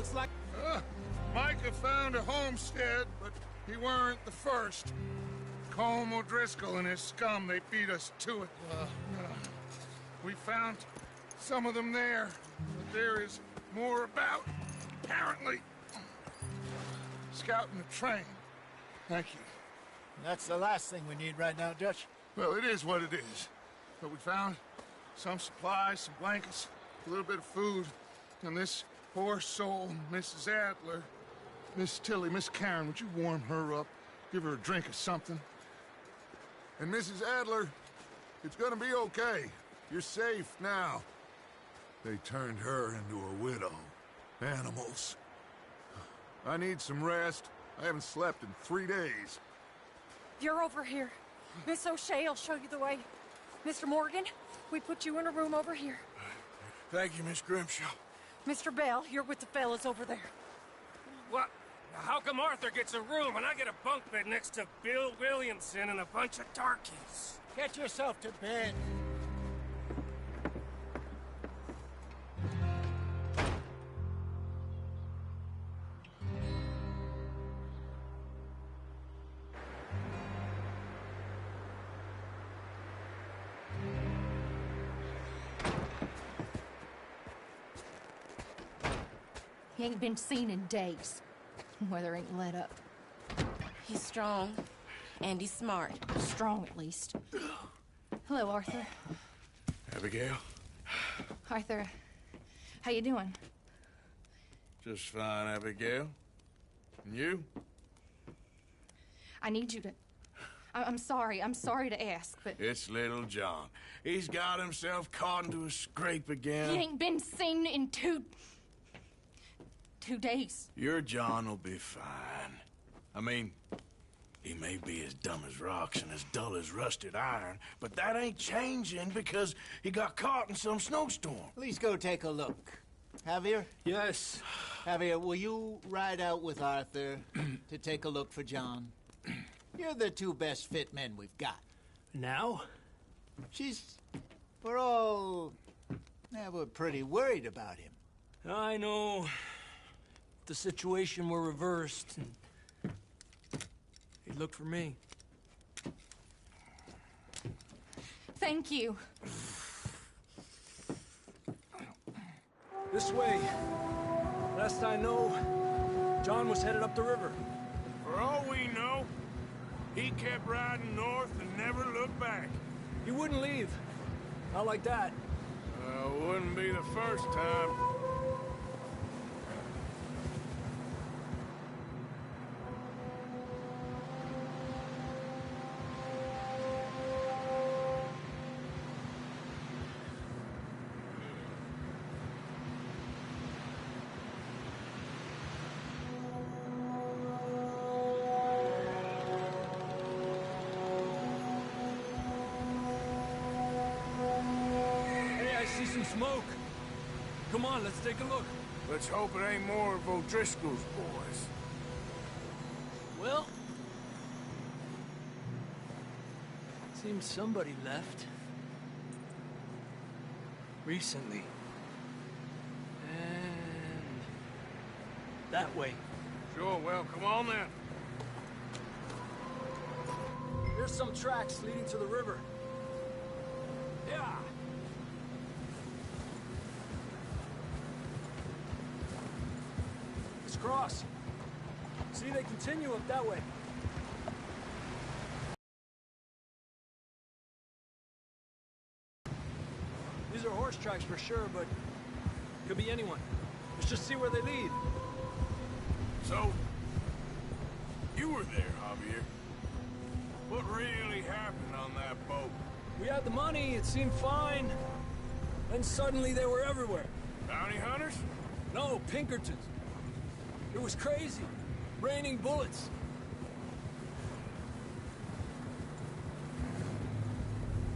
Looks like... Micah found a homestead, but he weren't the first. Colm O'Driscoll and his scum, they beat us to it. We found some of them there, but there is more about, apparently. Scouting the train. Thank you. That's the last thing we need right now, Dutch. Well, it is what it is. But we found some supplies, some blankets, a little bit of food, and this poor soul, Mrs. Adler, Miss Tilly, Miss Karen, would you warm her up? Give her a drink or something? And Mrs. Adler, it's gonna be okay. You're safe now. They turned her into a widow. Animals. I need some rest. I haven't slept in 3 days. You're over here. Miss O'Shea will show you the way. Mr. Morgan, we put you in a room over here. Thank you, Miss Grimshaw. Mr. Bell, you're with the fellas over there. What? How come Arthur gets a room and I get a bunk bed next to Bill Williamson and a bunch of darkies? Get yourself to bed. He ain't been seen in days. Weather ain't let up. He's strong, and he's smart. Strong, at least. Hello, Arthur. Abigail? Arthur, how you doing? Just fine, Abigail. And you? I need you to... I'm sorry to ask, but... It's little John. He's got himself caught into a scrape again. He ain't been seen in 2 days. Your John will be fine. I mean, he may be as dumb as rocks and as dull as rusted iron, but that ain't changing because he got caught in some snowstorm. Please go take a look. Javier? Yes. Javier, will you ride out with Arthur to take a look for John? You're the 2 best fit men we've got. Now? We're pretty worried about him. I know. The situation were reversed, and he looked for me. Thank you. This way. Last I know, John was headed up the river. For all we know, he kept riding north and never looked back. He wouldn't leave. Not like that. Wouldn't be the first time. Some smoke. Come on, let's take a look. Let's hope it ain't more of O'Driscoll's boys. Well, seems somebody left. Recently. And that way. Sure, well, come on then. There's some tracks leading to the river. Yeah. Cross. See, they continue up that way. These are horse tracks for sure, but could be anyone. Let's just see where they lead. So, you were there, Javier. What really happened on that boat? We had the money, it seemed fine. Then suddenly they were everywhere. Bounty hunters? No, Pinkertons. It was crazy. Raining bullets.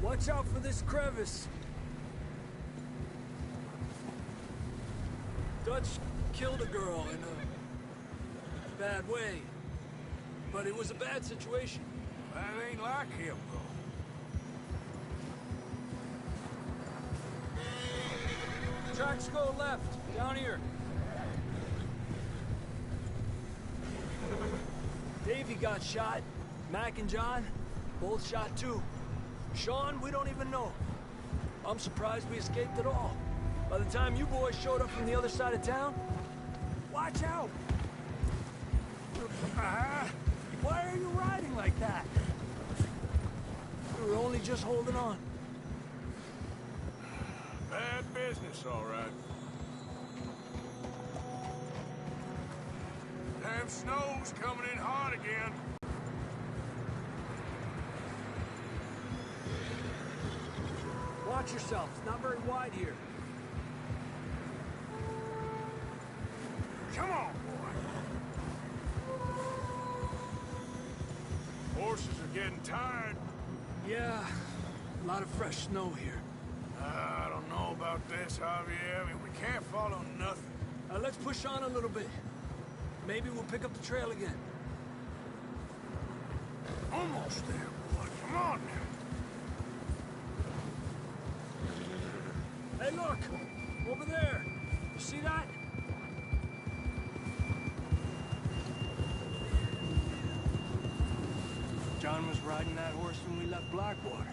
Watch out for this crevice. Dutch killed a girl in a bad way. But it was a bad situation. That ain't like him, though. Tracks go left, down here. Davey got shot. Mac and John, both shot too. Sean, we don't even know. I'm surprised we escaped at all. By the time you boys showed up from the other side of town, watch out! Why are you riding like that? We were only just holding on. Bad business, all right. Damn snow's coming in hard again. Watch yourself. It's not very wide here. Come on, boy. Horses are getting tired. Yeah, a lot of fresh snow here. I don't know about this, Javier. I mean, we can't follow nothing. Let's push on a little bit. Maybe we'll pick up the trail again. Almost there, boy. Come on. Hey, look! Over there! You see that? John was riding that horse when we left Blackwater.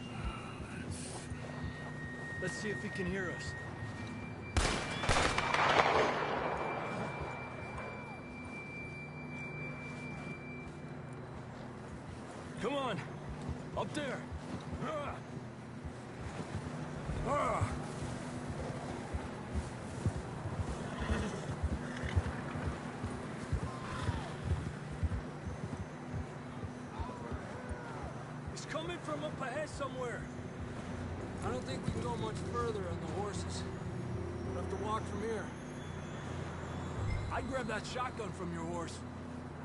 Let's see if he can hear us. Come on! Up there! He's coming from up ahead somewhere. I don't think we can go much further on the horses. We'll have to walk from here. I'd grab that shotgun from your horse.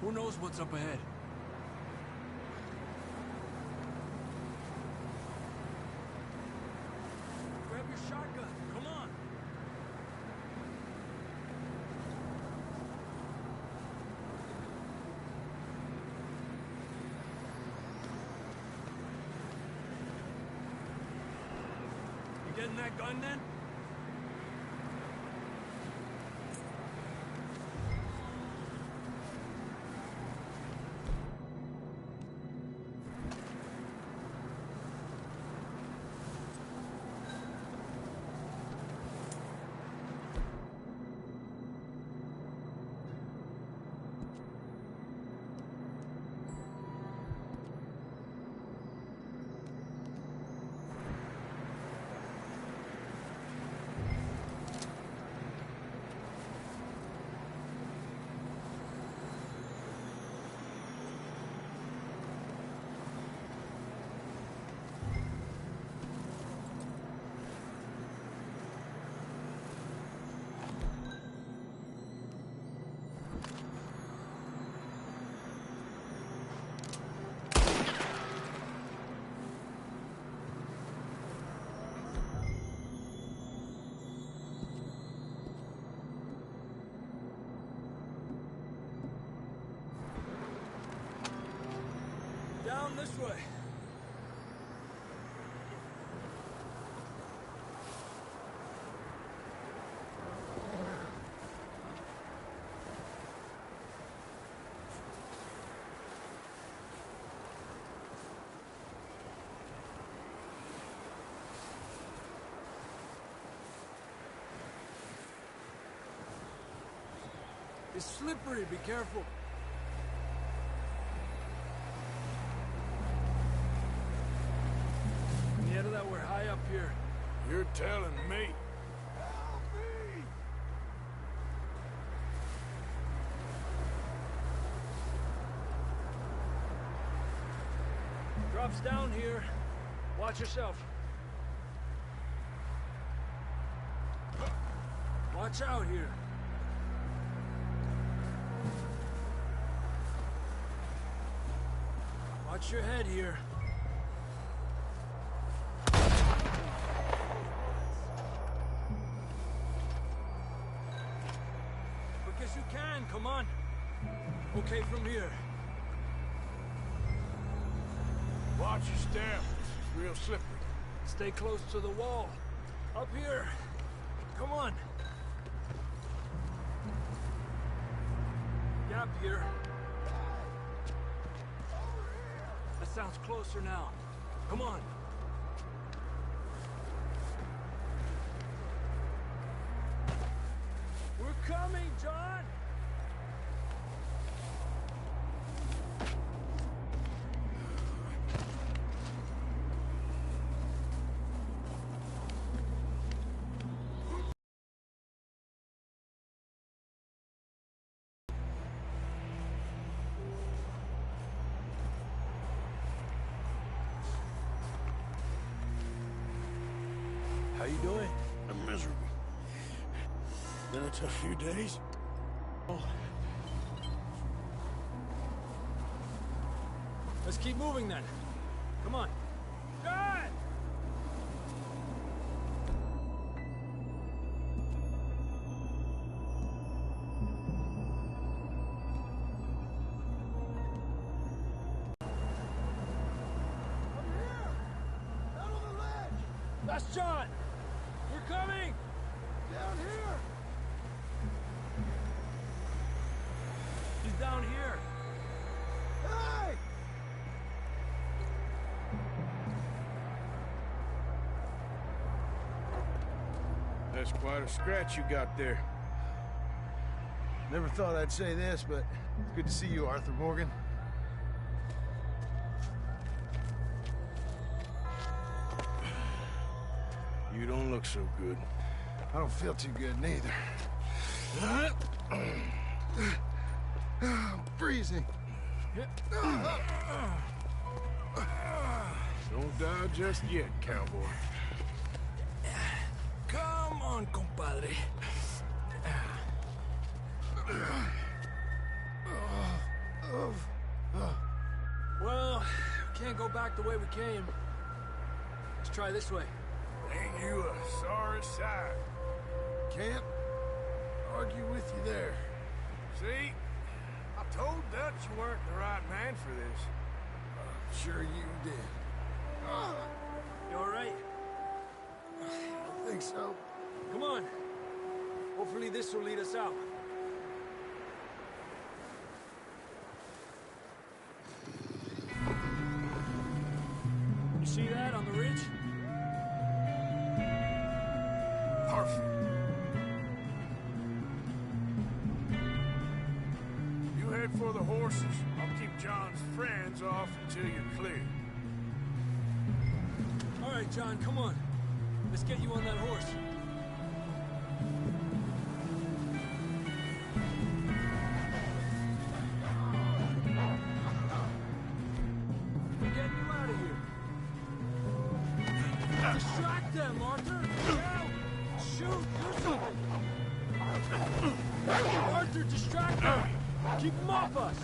Who knows what's up ahead? Grab your shotgun. Come on. You getting that gun then? Down this way. It's slippery, be careful. That we're high up here. You're telling me. Drops down here. Watch yourself. Watch out here. Watch your head here. Quick as you can, come on. Okay, from here. Watch your step. It's real slippery. Stay close to the wall. Up here. Come on. Gap here. sounds closer now. Come on. We're coming, John! How you doing? I'm miserable. Been a tough few days. Oh. Let's keep moving then. Come on. John! That's John! We're coming! Down here! He's down here! Hey! That's quite a scratch you got there. Never thought I'd say this, but it's good to see you, Arthur Morgan. You don't look so good. I don't feel too good, neither. I'm freezing. Don't die just yet, cowboy. Come on, compadre. Well, we can't go back the way we came. Let's try this way. Ain't you a sorry sight? Can't argue with you there. See? I told Dutch you weren't the right man for this. Sure you did. You all right? I think so. Come on. Hopefully this will lead us out. You see that on the ridge? Perfect. You head for the horses. I'll keep John's friends off until you're clear. All right, John, come on. Let's get you on that horse. We're getting you out of here. Distract them, Arthur! Now! Shoot! Do something! Arthur, distract them! Keep them off us!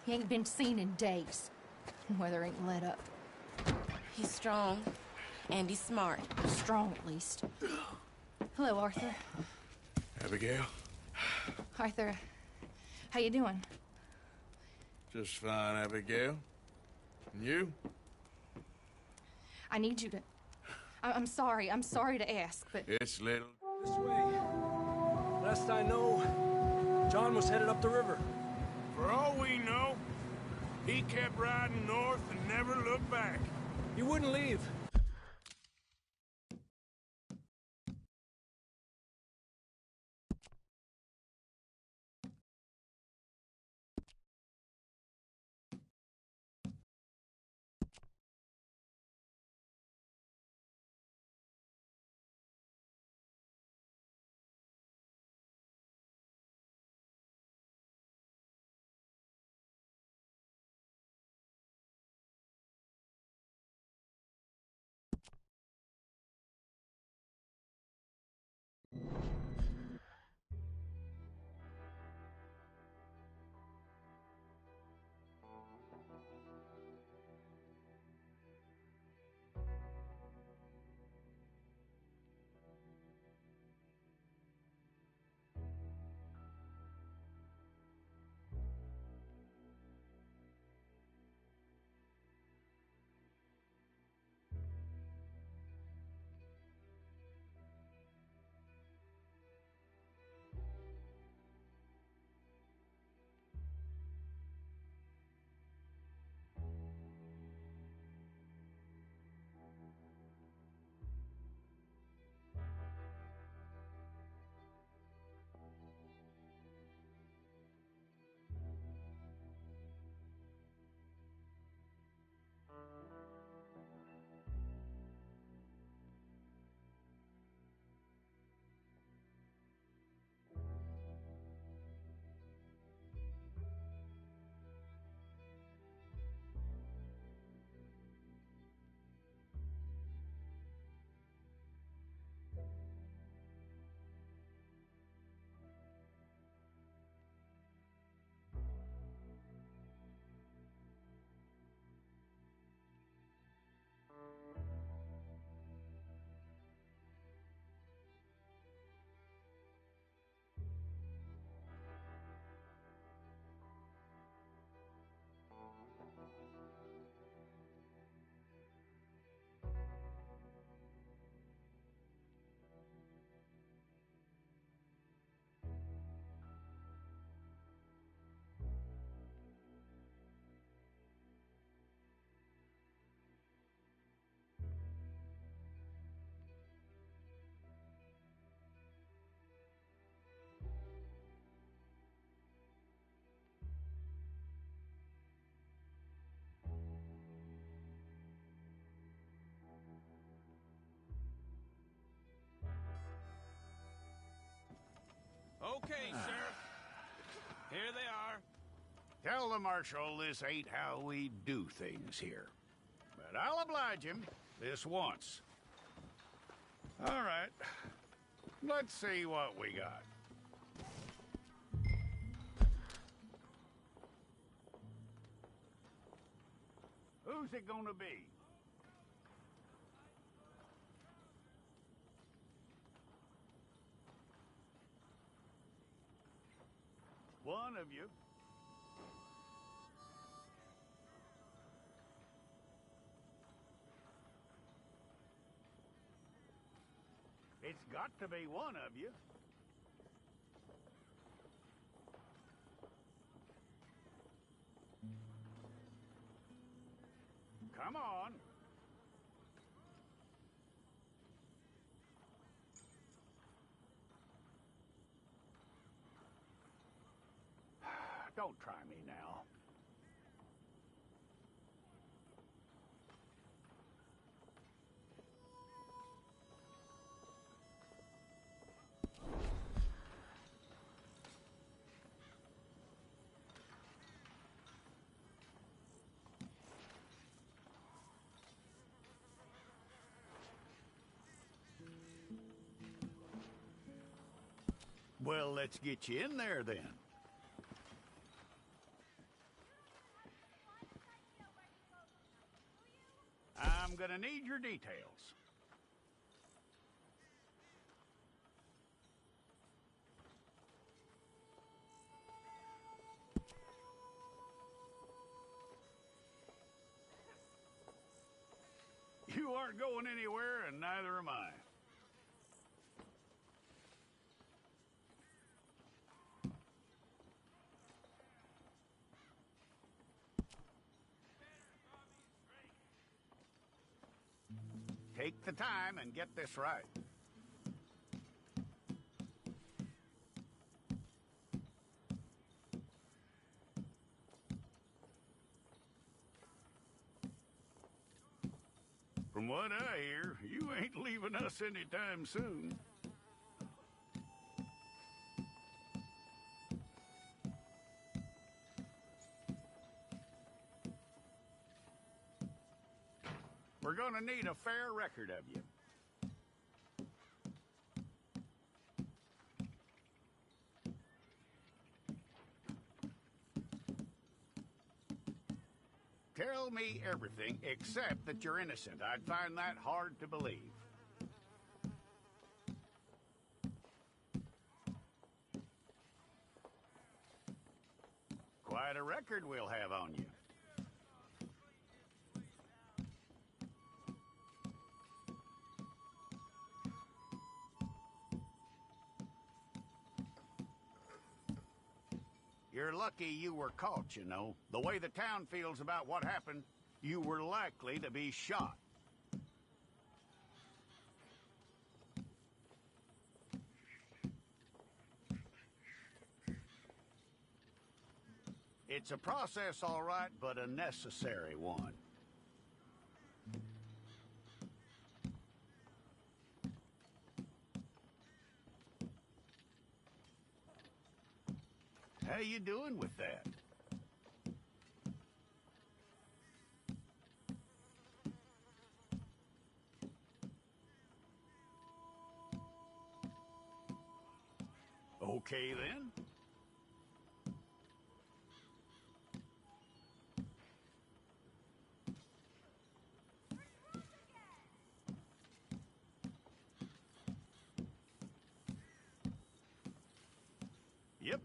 He ain't been seen in days. Weather ain't let up. He's strong, and he's smart. Strong, at least. Hello, Arthur. Abigail? Arthur, how you doing? Just fine, Abigail. And you? I need you to... I'm sorry to ask, but... It's little... This way. Last I know, John was headed up the river. For all we know, he kept riding north and never looked back. He wouldn't leave. Here they are. Tell the Marshal this ain't how we do things here. But I'll oblige him this once. All right. Let's see what we got. Who's it gonna be? One of you. It's got to be one of you. Come on. Don't try me now. Well, let's get you in there then. I'm gonna need your details. You aren't going anywhere, and neither am I. Take the time and get this right. From what I hear, you ain't leaving us anytime soon. We're gonna need a fair record of you. Tell me everything except that you're innocent. I'd find that hard to believe. Quite a record we'll have on you. You're lucky you were caught, you know. The way the town feels about what happened, you were likely to be shot. It's a process, all right, but a necessary one. How you doing with that? Okay, then. Yep.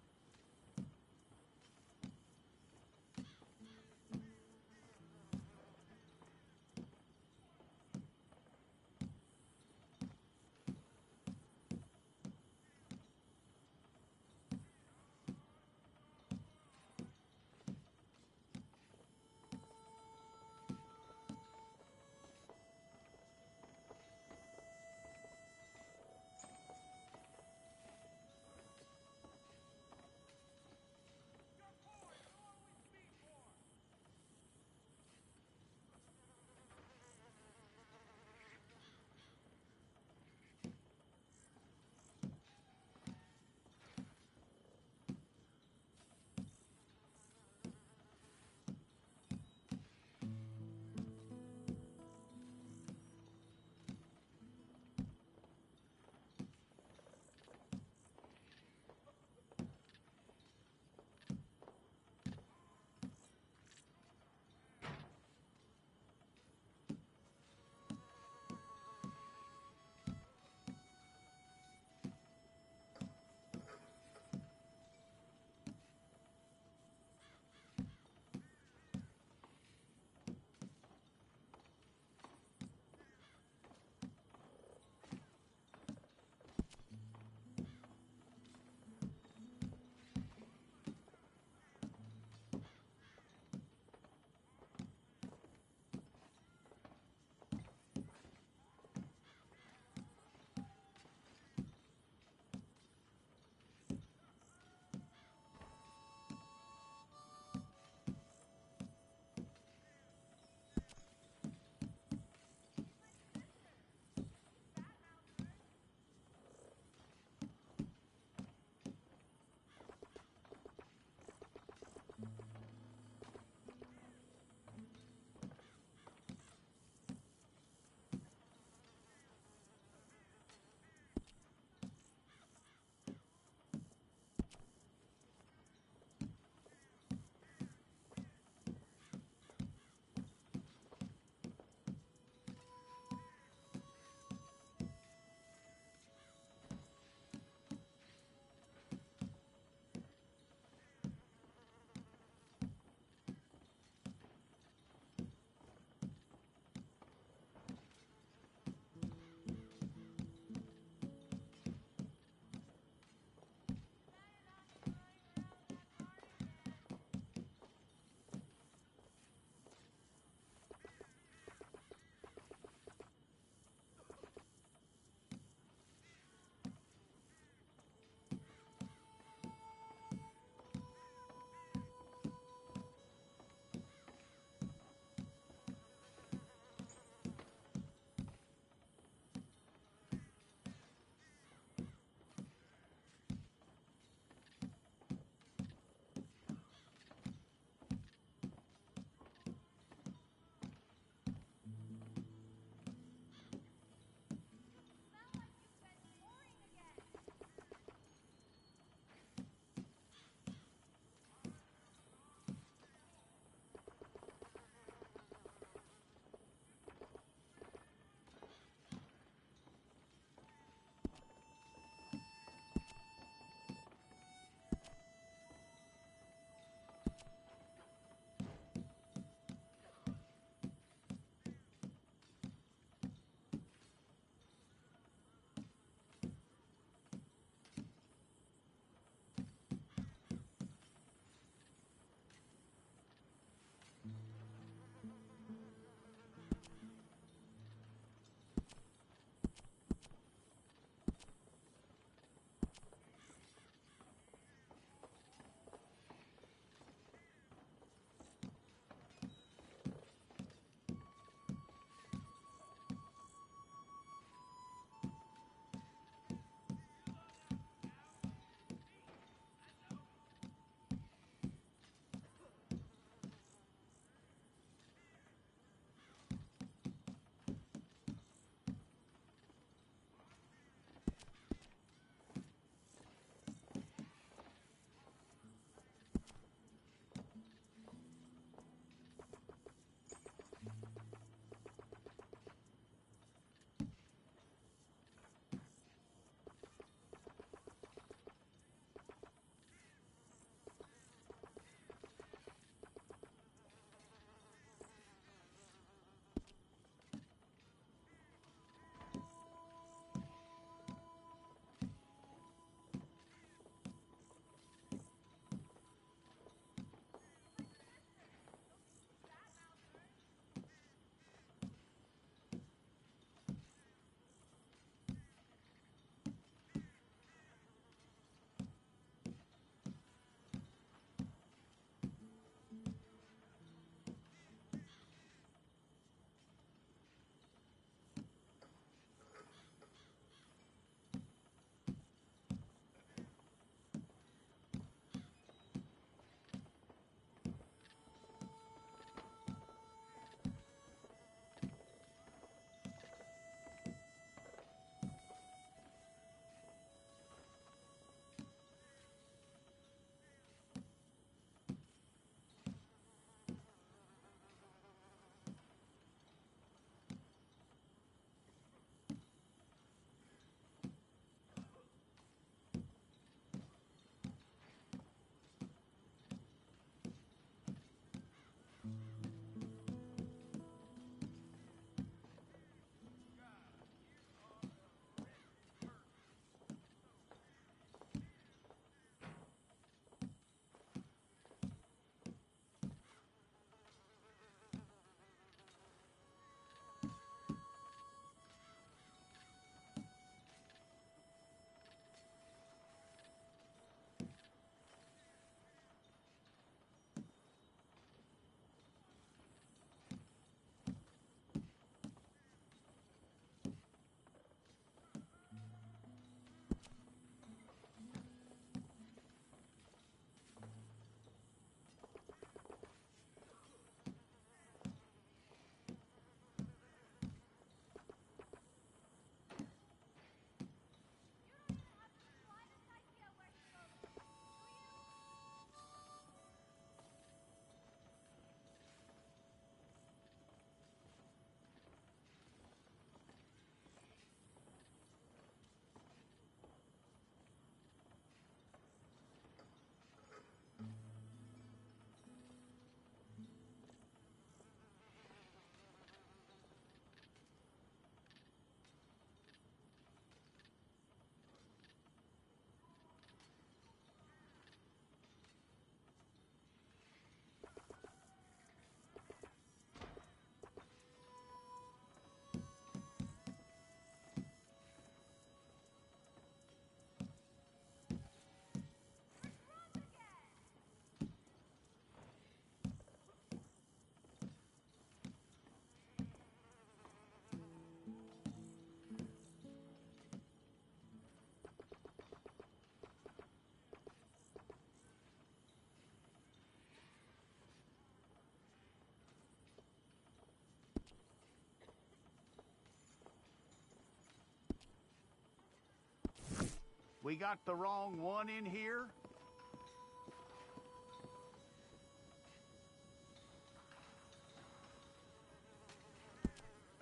We got the wrong one in here?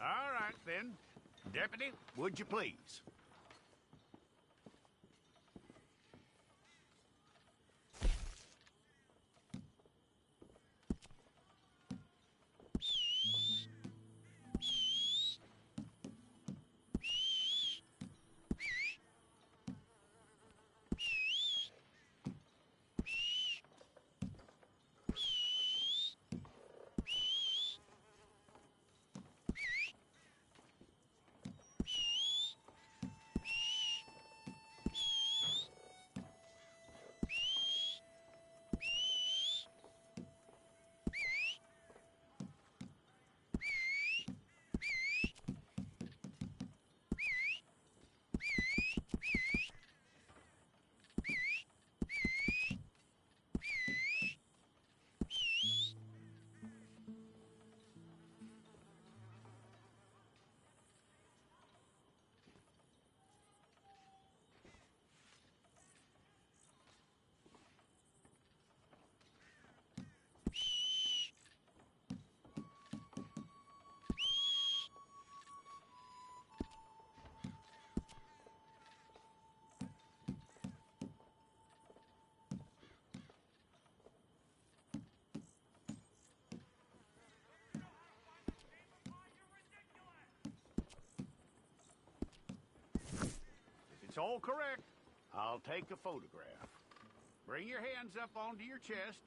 All right, then. Deputy, would you please? It's all correct. I'll take a photograph. Bring your hands up onto your chest.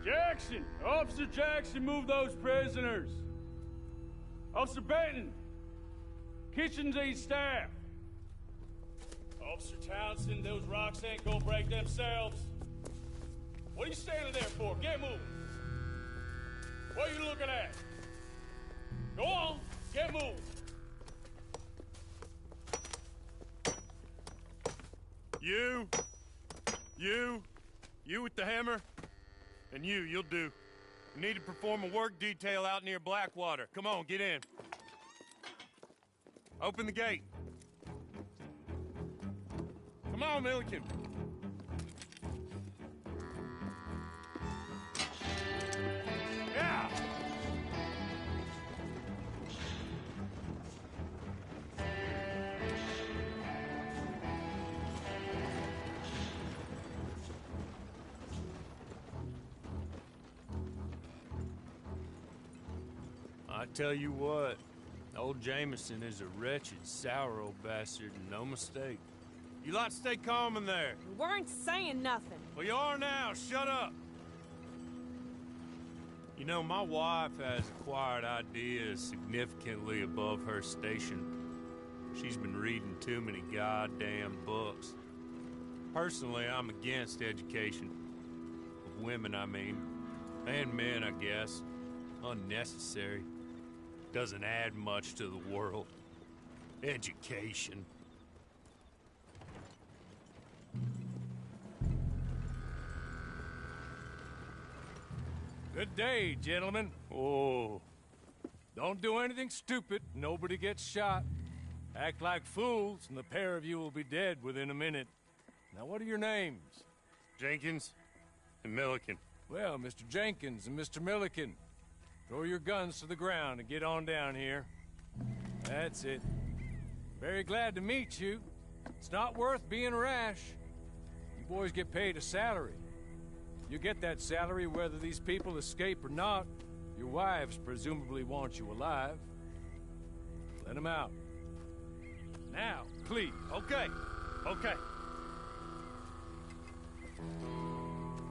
Jackson! Officer Jackson, move those prisoners! Officer Benton! Kitchens and staff! Officer Townsend, those rocks ain't gonna break themselves. What are you standing there for? Get moving! What are you looking at? Go on, get moving! You with the hammer? And you'll do. You need to perform a work detail out near Blackwater. Come on, get in. Open the gate. Come on, Milliken. Yeah! I tell you what, old Jameson is a wretched, sour old bastard, and no mistake. You lot stay calm in there. We weren't saying nothing. Well, you are now. Shut up. You know, my wife has acquired ideas significantly above her station. She's been reading too many goddamn books. Personally, I'm against education. Women, I mean. And men, I guess. Unnecessary. Doesn't add much to the world. Education. Good day, gentlemen. Oh. Don't do anything stupid. Nobody gets shot. Act like fools, and the pair of you will be dead within a minute. Now, what are your names? Jenkins and Milliken. Well, Mr. Jenkins and Mr. Milliken, throw your guns to the ground and get on down here. That's it. Very glad to meet you. It's not worth being rash. You boys get paid a salary. You get that salary whether these people escape or not. Your wives presumably want you alive. Let them out. Now, please. Okay. Okay.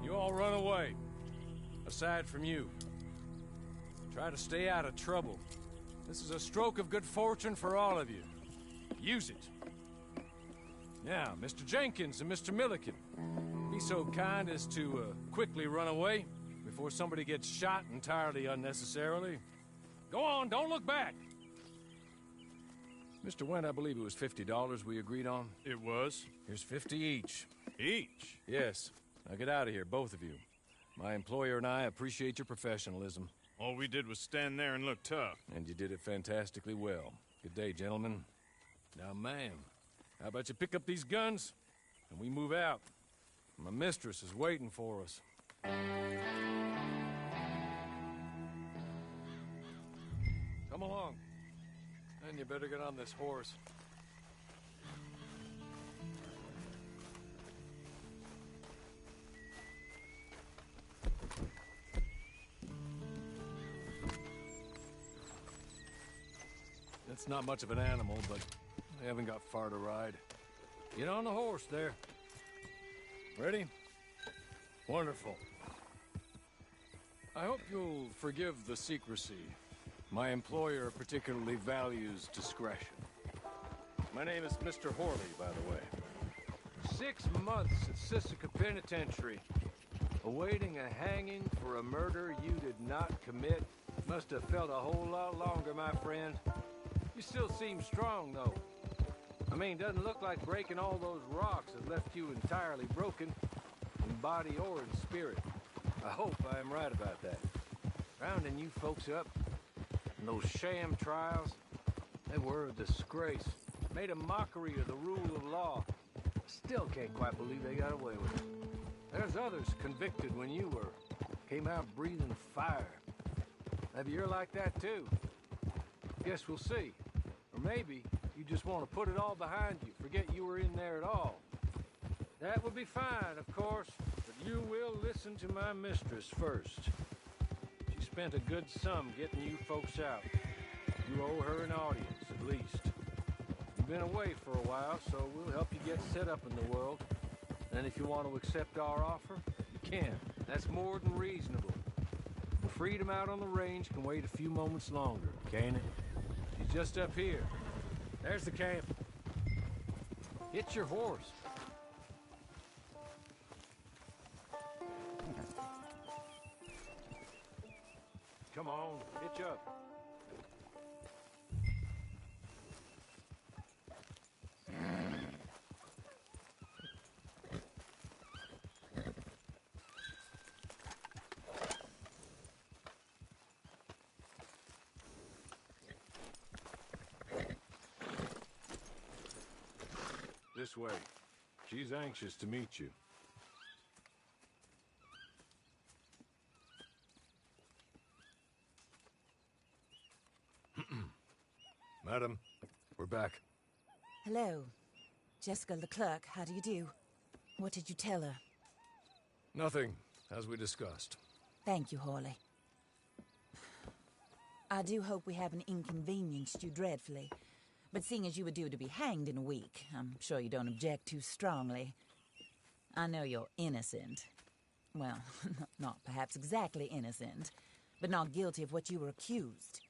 You all run away. Aside from you. Try to stay out of trouble. This is a stroke of good fortune for all of you. Use it. Now, Mr. Jenkins and Mr. Milliken, be so kind as to quickly run away before somebody gets shot entirely unnecessarily. Go on, don't look back. Mr. Wendt, I believe it was $50 we agreed on. It was. Here's 50 each. Each? Yes. Now get out of here, both of you. My employer and I appreciate your professionalism. All we did was stand there and look tough. And you did it fantastically well. Good day, gentlemen. Now, ma'am, how about you pick up these guns and we move out? My mistress is waiting for us. Come along. And you better get on this horse. It's not much of an animal, but they haven't got far to ride. Get on the horse there. Ready? Wonderful. I hope you'll forgive the secrecy. My employer particularly values discretion. My name is Mr. Horley, by the way. 6 months at Sisika Penitentiary, awaiting a hanging for a murder you did not commit. Must have felt a whole lot longer, my friend. You still seem strong, though. I mean, doesn't look like breaking all those rocks has left you entirely broken, in body or in spirit. I hope I am right about that. Rounding you folks up, and those sham trials, they were a disgrace. Made a mockery of the rule of law. Still can't quite believe they got away with it. There's others convicted when you were. Came out breathing fire. Maybe you're like that, too. Guess we'll see. Or maybe you just want to put it all behind you, forget you were in there at all. That would be fine, of course, but you will listen to my mistress first. She spent a good sum getting you folks out. You owe her an audience, at least. You've been away for a while, so we'll help you get set up in the world. And if you want to accept our offer, you can. That's more than reasonable. The freedom out on the range can wait a few moments longer, can't it? She's just up here. There's the camp. Hit your horse. Come on, hitch up. This way. She's anxious to meet you. Madam, we're back. Hello. Jessica Leclerc, how do you do? What did you tell her? Nothing, as we discussed. Thank you, Horley. I do hope we haven't inconvenienced you dreadfully. But seeing as you were due to be hanged in a week, I'm sure you don't object too strongly. I know you're innocent. Well, not perhaps exactly innocent, but not guilty of what you were accused.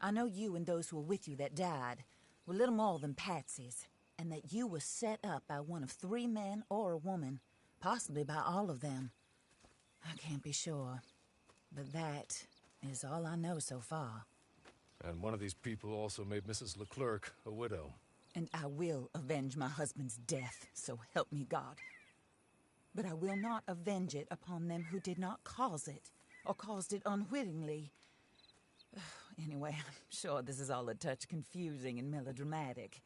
I know you and those who were with you that died were little more than patsies, and that you were set up by one of 3 men or a woman, possibly by all of them. I can't be sure. But that is all I know so far. And one of these people also made Mrs. Leclerc a widow. And I will avenge my husband's death, so help me God. But I will not avenge it upon them who did not cause it, or caused it unwittingly. Anyway, I'm sure this is all a touch confusing and melodramatic.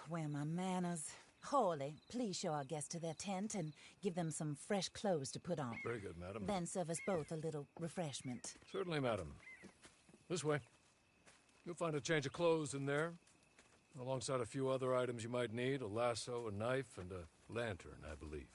Where are my manners? Hawley, please show our guests to their tent and give them some fresh clothes to put on. Very good, madam. Then serve us both a little refreshment. Certainly, madam. This way. You'll find a change of clothes in there, alongside a few other items you might need, a lasso, a knife, and a lantern, I believe.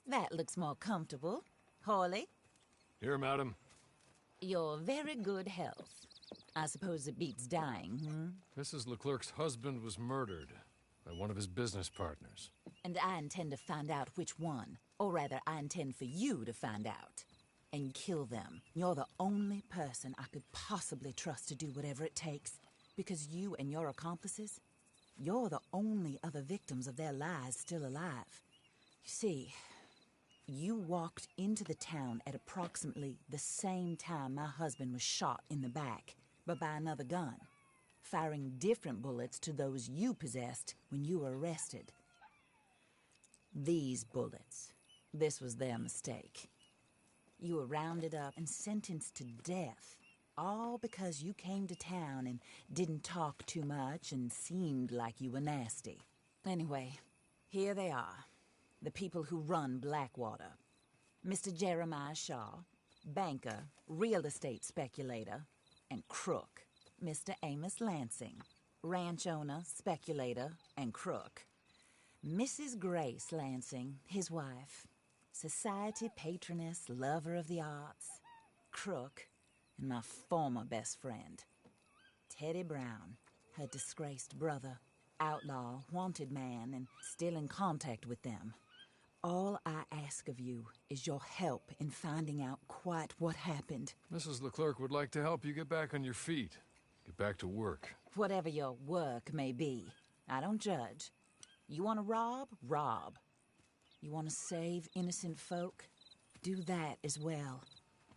That looks more comfortable. Hawley? Here, madam. Your very good health. I suppose it beats dying, Mrs. Leclerc's husband was murdered by one of his business partners. And I intend to find out which one. Or rather, I intend for you to find out. And kill them. You're the only person I could possibly trust to do whatever it takes. Because you and your accomplices, you're the only other victims of their lies still alive. You see, you walked into the town at approximately the same time my husband was shot in the back, but by another gun, firing different bullets to those you possessed when you were arrested. These bullets, this was their mistake. You were rounded up and sentenced to death, all because you came to town and didn't talk too much and seemed like you were nasty. Anyway, here they are. The people who run Blackwater. Mr. Jeremiah Shaw, banker, real estate speculator, and crook. Mr. Amos Lansing, ranch owner, speculator, and crook. Mrs. Grace Lansing, his wife, society patroness, lover of the arts, crook, and my former best friend, Teddy Brown. her disgraced brother, outlaw, wanted man, and still in contact with them. All I ask of you is your help in finding out quite what happened. Mrs. Leclerc would like to help you get back on your feet. Get back to work. Whatever your work may be, I don't judge. You want to rob? Rob. You want to save innocent folk? Do that as well.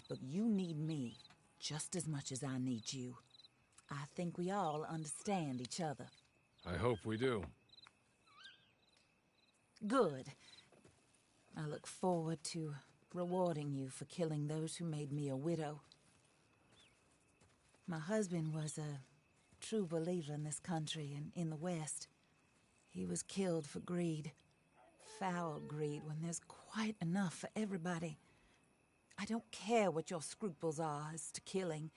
But you need me just as much as I need you. I think we all understand each other. I hope we do. Good. I look forward to rewarding you for killing those who made me a widow. My husband was a true believer in this country and in the West. He was killed for greed. Foul greed when there's quite enough for everybody. I don't care what your scruples are as to killing.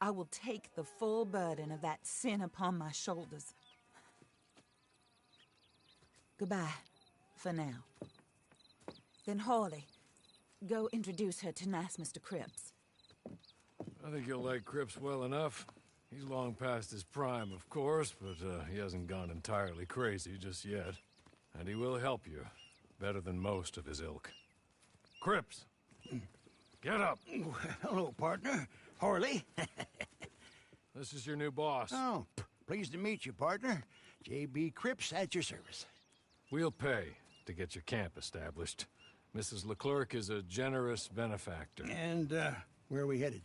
I will take the full burden of that sin upon my shoulders. Goodbye, for now. Then Hawley, go introduce her to nice Mr. Cripps. I think you'll like Cripps well enough. He's long past his prime, of course, but he hasn't gone entirely crazy just yet. And he will help you, better than most of his ilk. Cripps! Get up! Hello, partner. Harley. This is your new boss. Oh, pleased to meet you, partner. J.B. Cripps at your service. We'll pay to get your camp established. Mrs. Leclerc is a generous benefactor. And, where are we headed?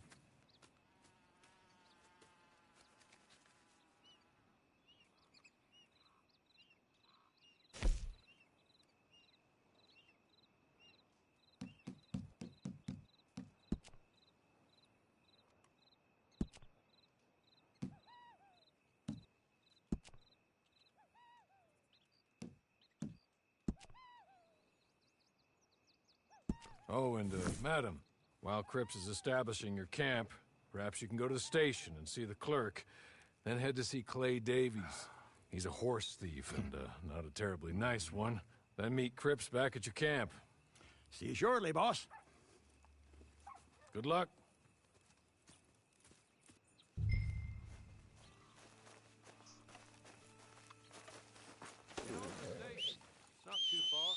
Oh, and, madam, while Cripps is establishing your camp, perhaps you can go to the station and see the clerk, then head to see Clay Davies. He's a horse thief and, not a terribly nice one. Then meet Cripps back at your camp. See you shortly, boss. Good luck. It's not too far.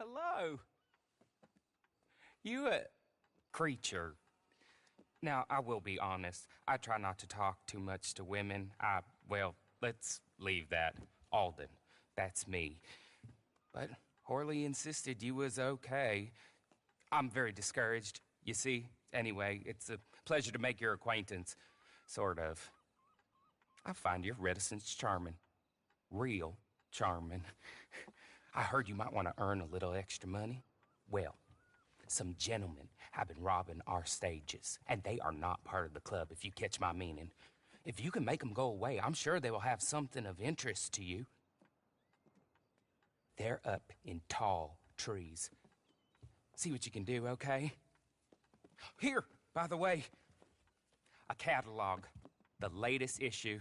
Hello. You a creature. Now, I will be honest. I try not to talk too much to women. Well, let's leave that. Alden, that's me. But Horley insisted you was okay. I'm very discouraged, you see. Anyway, it's a pleasure to make your acquaintance. Sort of. I find your reticence charming. Real charming. I heard you might want to earn a little extra money. Well, some gentlemen have been robbing our stages, and they are not part of the club, if you catch my meaning. If you can make them go away, I'm sure they will have something of interest to you. They're up in tall trees. See what you can do, okay? Here, by the way, a catalog. The latest issue.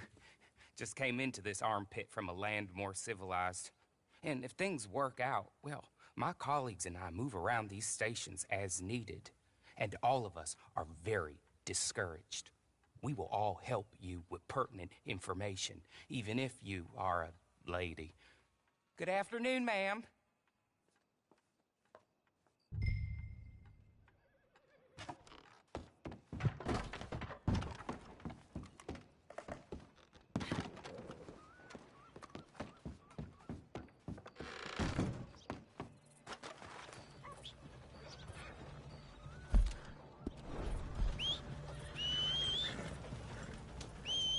Just came into this armpit from a land more civilized. And if things work out, well, my colleagues and I move around these stations as needed. And all of us are very discouraged. We will all help you with pertinent information, even if you are a lady. Good afternoon, ma'am.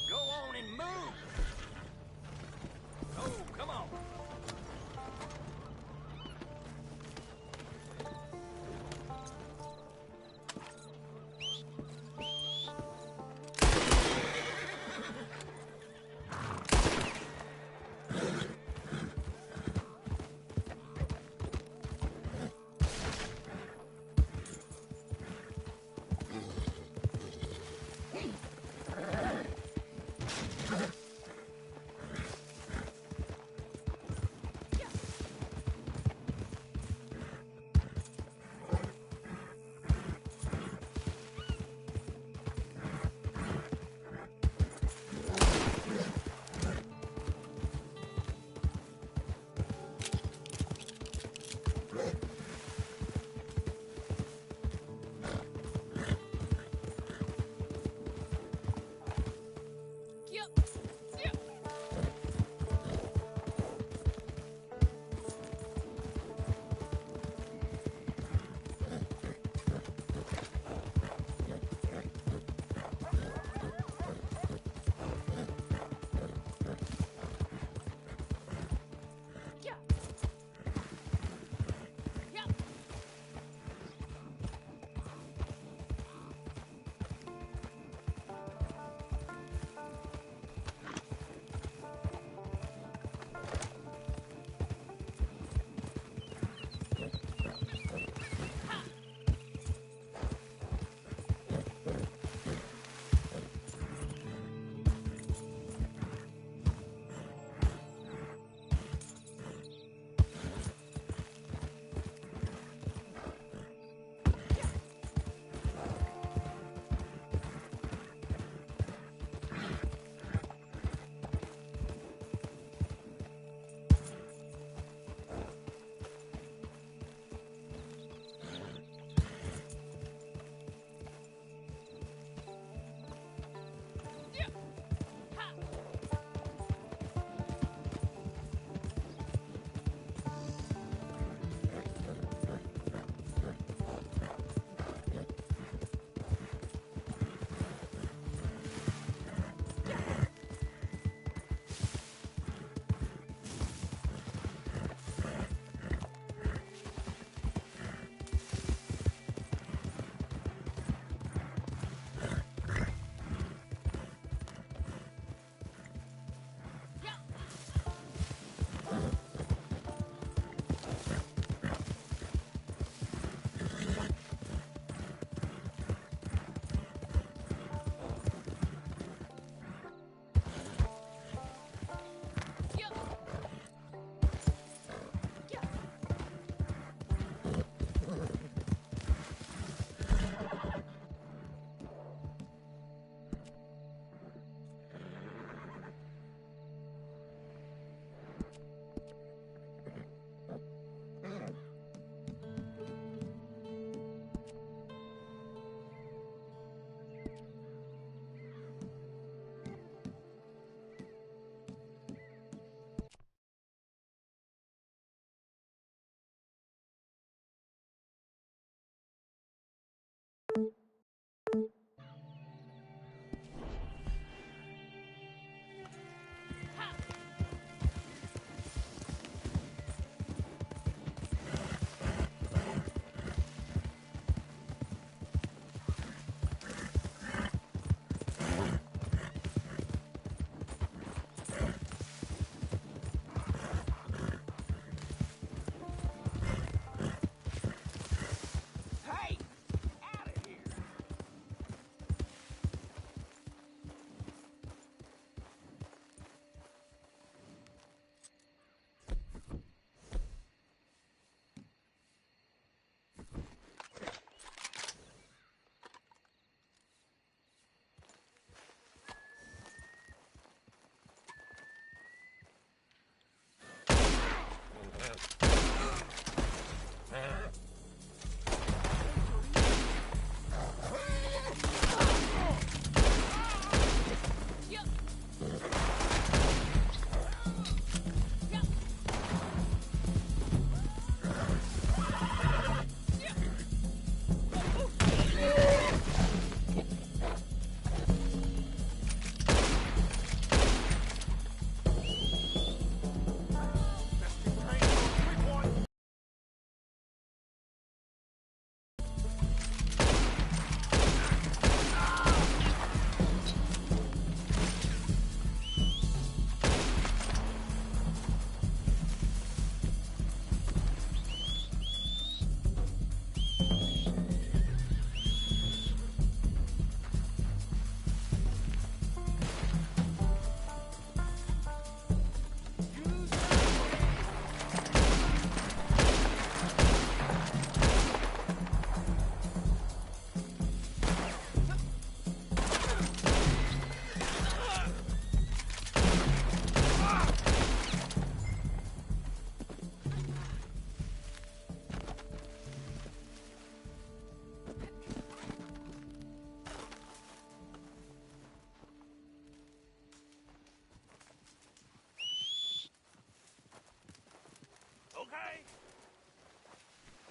Go on and move! Oh, come on!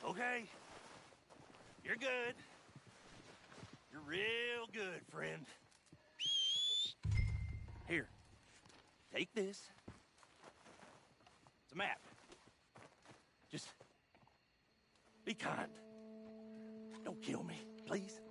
Okay? You're good. You're real good, friend. Here, take this. It's a map. Just be kind. Don't kill me, please.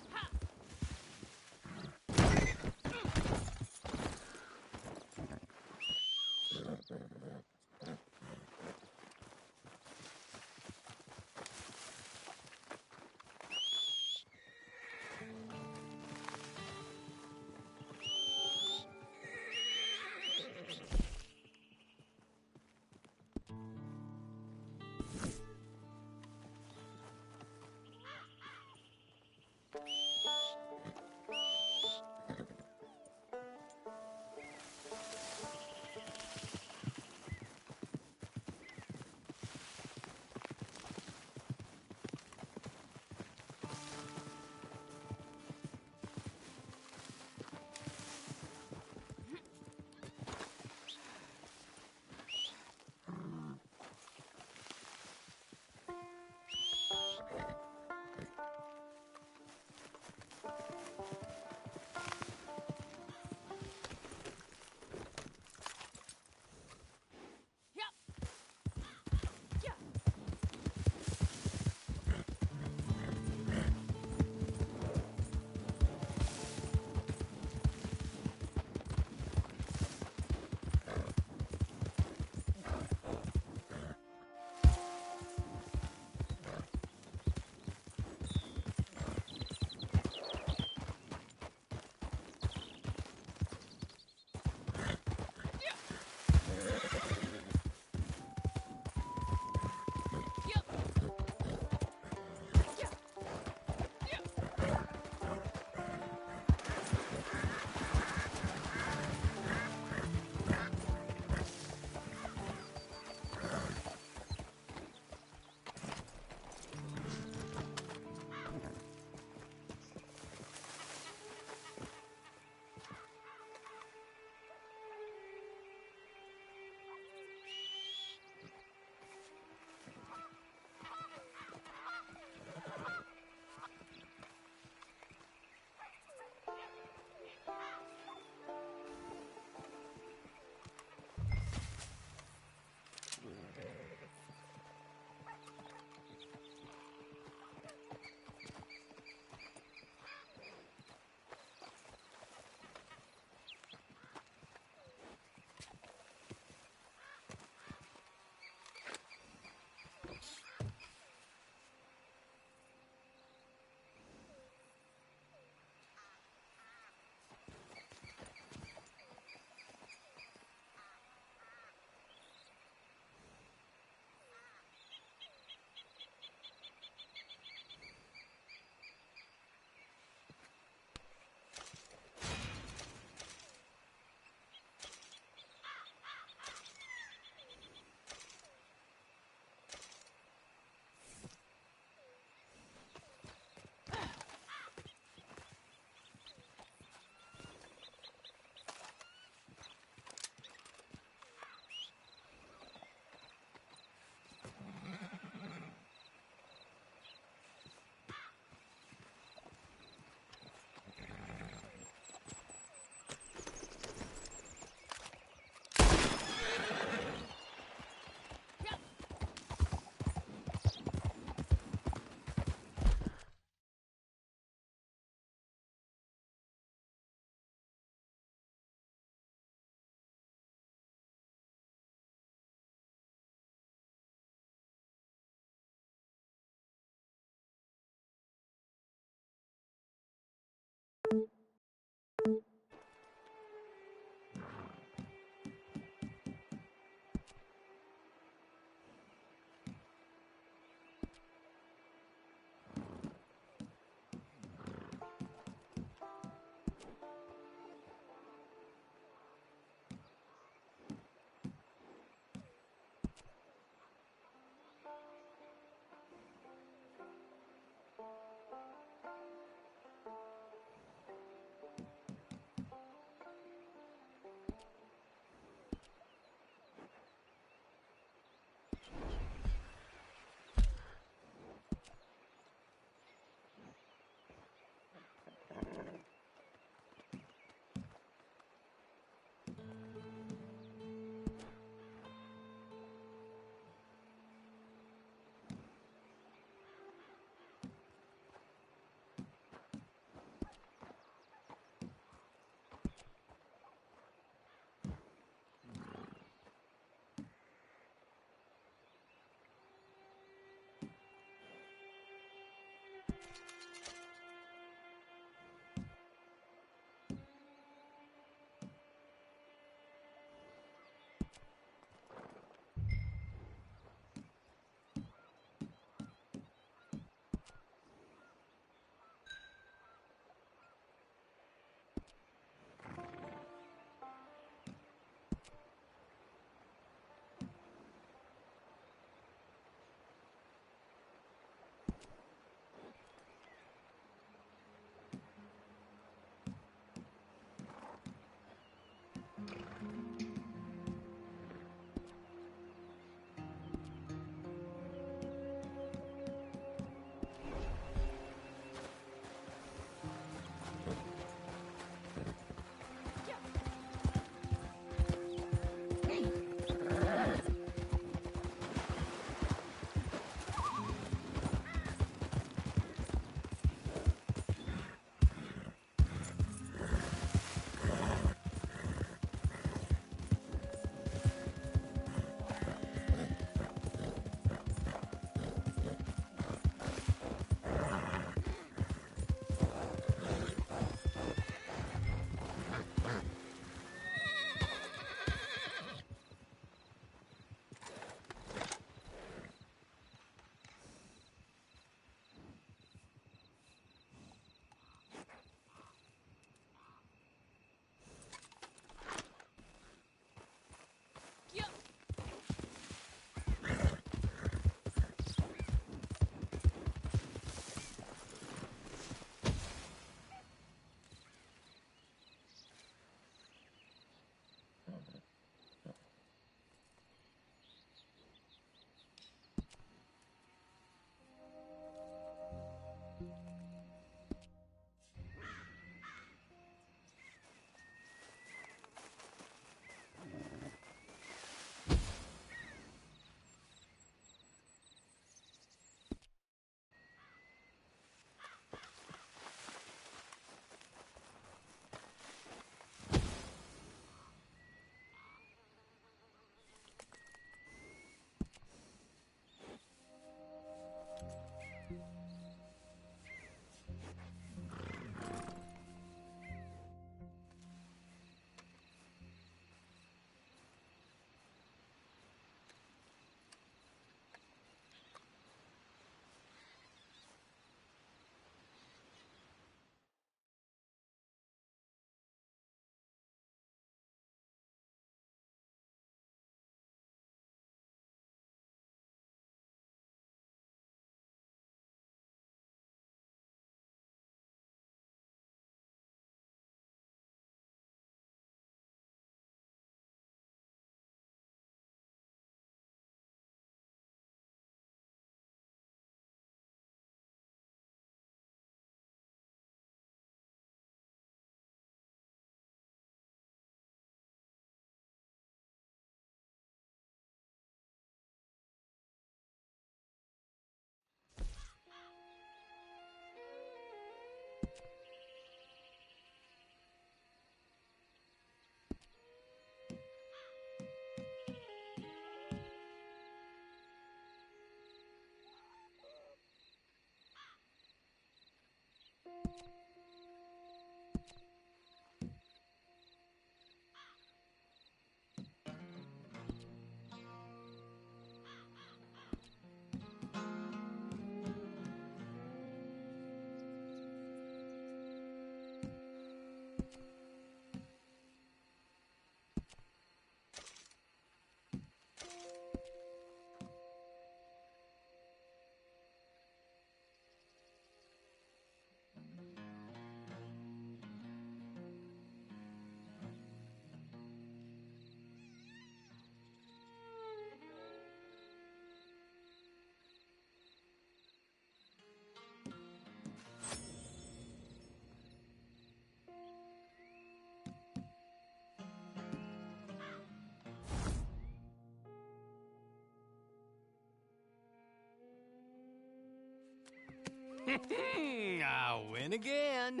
I win again.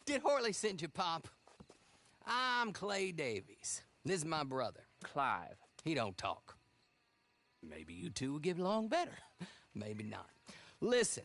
Did Horley send you, Pop? I'm Clay Davies. This is my brother, Clive. He don't talk. Maybe you two will get along better. Maybe not. Listen,